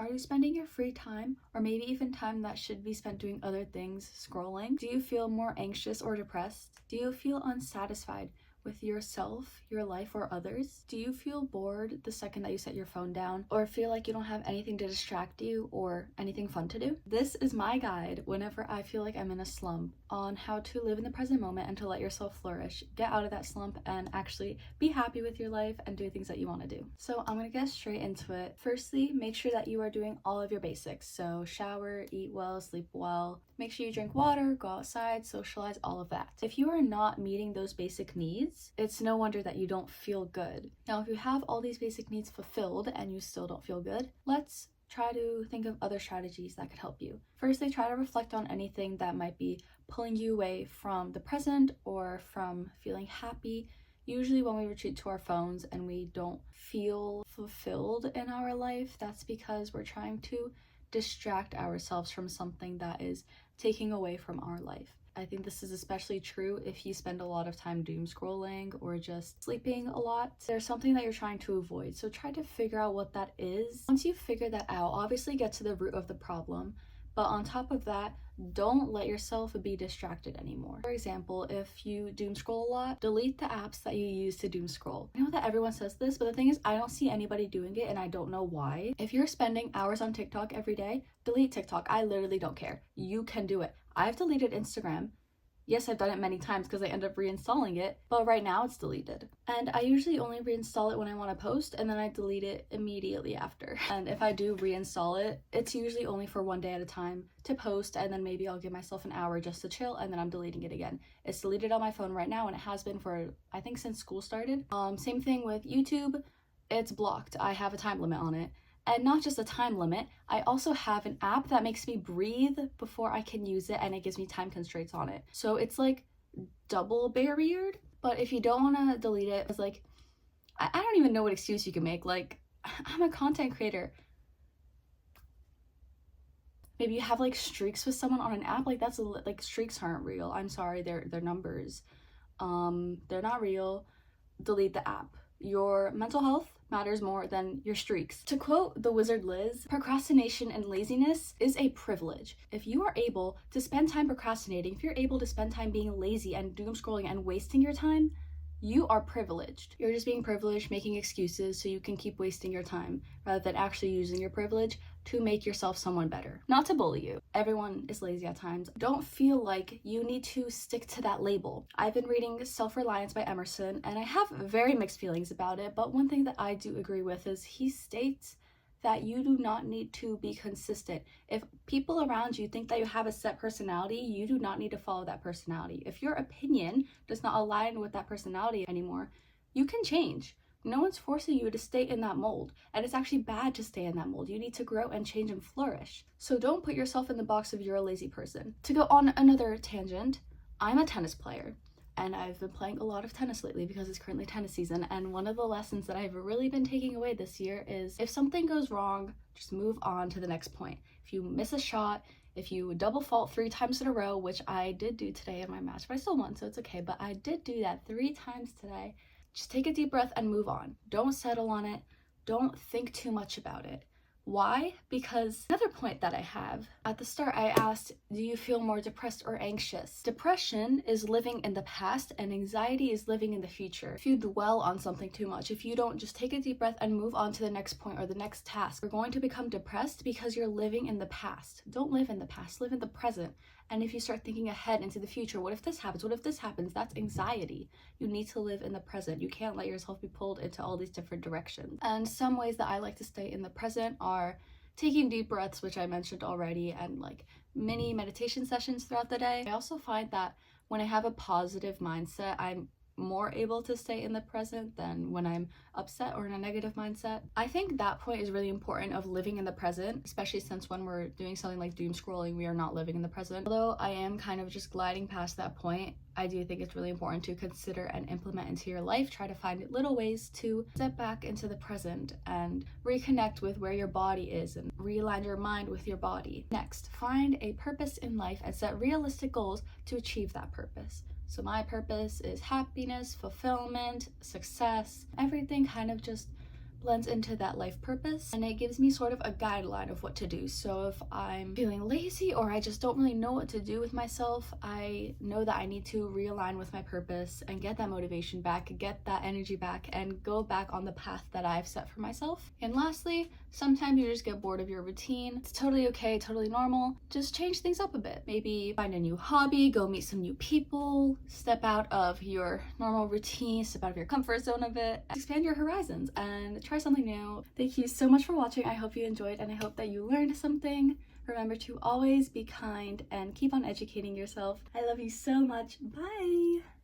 Are you spending your free time, or maybe even time that should be spent doing other things, scrolling? Do you feel more anxious or depressed? Do you feel unsatisfied with yourself, your life, or others? Do you feel bored the second that you set your phone down, or feel like you don't have anything to distract you or anything fun to do? This is my guide whenever I feel like I'm in a slump on how to live in the present moment and to let yourself flourish, get out of that slump, and actually be happy with your life and do things that you want to do. So I'm gonna get straight into it. Firstly, make sure that you are doing all of your basics. So shower, eat well, sleep well, make sure you drink water, go outside, socialize, all of that. If you are not meeting those basic needs, it's no wonder that you don't feel good. Now, if you have all these basic needs fulfilled and you still don't feel good, let's try to think of other strategies that could help you. Firstly, try to reflect on anything that might be pulling you away from the present or from feeling happy. Usually when we retreat to our phones and we don't feel fulfilled in our life, that's because we're trying to distract ourselves from something that is taking away from our life. I think this is especially true if you spend a lot of time doom scrolling or just sleeping a lot. There's something that you're trying to avoid, so try to figure out what that is. Once you figure that out, obviously get to the root of the problem, but on top of that, don't let yourself be distracted anymore. For example, if you doom scroll a lot, delete the apps that you use to doom scroll. I know that everyone says this, but the thing is, I don't see anybody doing it and I don't know why. If you're spending hours on TikTok every day, delete TikTok. I literally don't care. You can do it. I've deleted Instagram. Yes, I've done it many times because I end up reinstalling it, but right now it's deleted. And I usually only reinstall it when I want to post, and then I delete it immediately after. And if I do reinstall it, it's usually only for one day at a time to post, and then maybe I'll give myself an hour just to chill, and then I'm deleting it again. It's deleted on my phone right now, and it has been for, I think, since school started. Same thing with YouTube. It's blocked. I have a time limit on it. And not just a time limit, I also have an app that makes me breathe before I can use it, and it gives me time constraints on it. So it's like double barriered. But if you don't want to delete it, it's like, I don't even know what excuse you can make. Like, I'm a content creator. Maybe you have like streaks with someone on an app. Like that's like streaks aren't real. I'm sorry, they're numbers. They're not real. Delete the app. Your mental health matters more than your streaks. To quote the wizard Liz, procrastination and laziness is a privilege. If you are able to spend time procrastinating, if you're able to spend time being lazy and doom scrolling and wasting your time, you are privileged. You're just being privileged, making excuses so you can keep wasting your time rather than actually using your privilege to make yourself someone better. Not to bully you. Everyone is lazy at times. Don't feel like you need to stick to that label. I've been reading Self-Reliance by Emerson, and I have very mixed feelings about it, but one thing that I do agree with is he states that you do not need to be consistent. If people around you think that you have a set personality, you do not need to follow that personality. If your opinion does not align with that personality anymore, you can change. No one's forcing you to stay in that mold, and it's actually bad to stay in that mold. You need to grow and change and flourish. So don't put yourself in the box of you're a lazy person. To go on another tangent, I'm a tennis player. And I've been playing a lot of tennis lately because it's currently tennis season. And one of the lessons that I've really been taking away this year is if something goes wrong, just move on to the next point. If you miss a shot, if you double fault 3 times in a row, which I did do today in my match, but I still won, so it's okay. But I did do that 3 times today. Just take a deep breath and move on. Don't settle on it. Don't think too much about it. Why? Because another point that I have, at the start I asked, do you feel more depressed or anxious? Depression is living in the past and anxiety is living in the future. If you dwell on something too much, if you don't just take a deep breath and move on to the next point or the next task, you're going to become depressed because you're living in the past. Don't live in the past, live in the present. And if you start thinking ahead into the future, what if this happens? What if this happens? That's anxiety. You need to live in the present. You can't let yourself be pulled into all these different directions. And some ways that I like to stay in the present are taking deep breaths, which I mentioned already, and like mini meditation sessions throughout the day. I also find that when I have a positive mindset, I'm more able to stay in the present than when I'm upset or in a negative mindset. I think that point is really important of living in the present, especially since when we're doing something like doom scrolling, we are not living in the present. Although I am kind of just gliding past that point, I do think it's really important to consider and implement into your life. Try to find little ways to step back into the present and reconnect with where your body is and realign your mind with your body. Next, find a purpose in life and set realistic goals to achieve that purpose. So my purpose is happiness, fulfillment, success, everything kind of just blends into that life purpose, and it gives me sort of a guideline of what to do. So if I'm feeling lazy or I just don't really know what to do with myself, I know that I need to realign with my purpose and get that motivation back, get that energy back, and go back on the path that I've set for myself. And lastly, sometimes you just get bored of your routine. It's totally okay, totally normal. Just change things up a bit. Maybe find a new hobby, go meet some new people, step out of your normal routine, step out of your comfort zone a bit, expand your horizons and try something new. Thank you so much for watching. I hope you enjoyed and I hope that you learned something. Remember to always be kind and keep on educating yourself. I love you so much. Bye!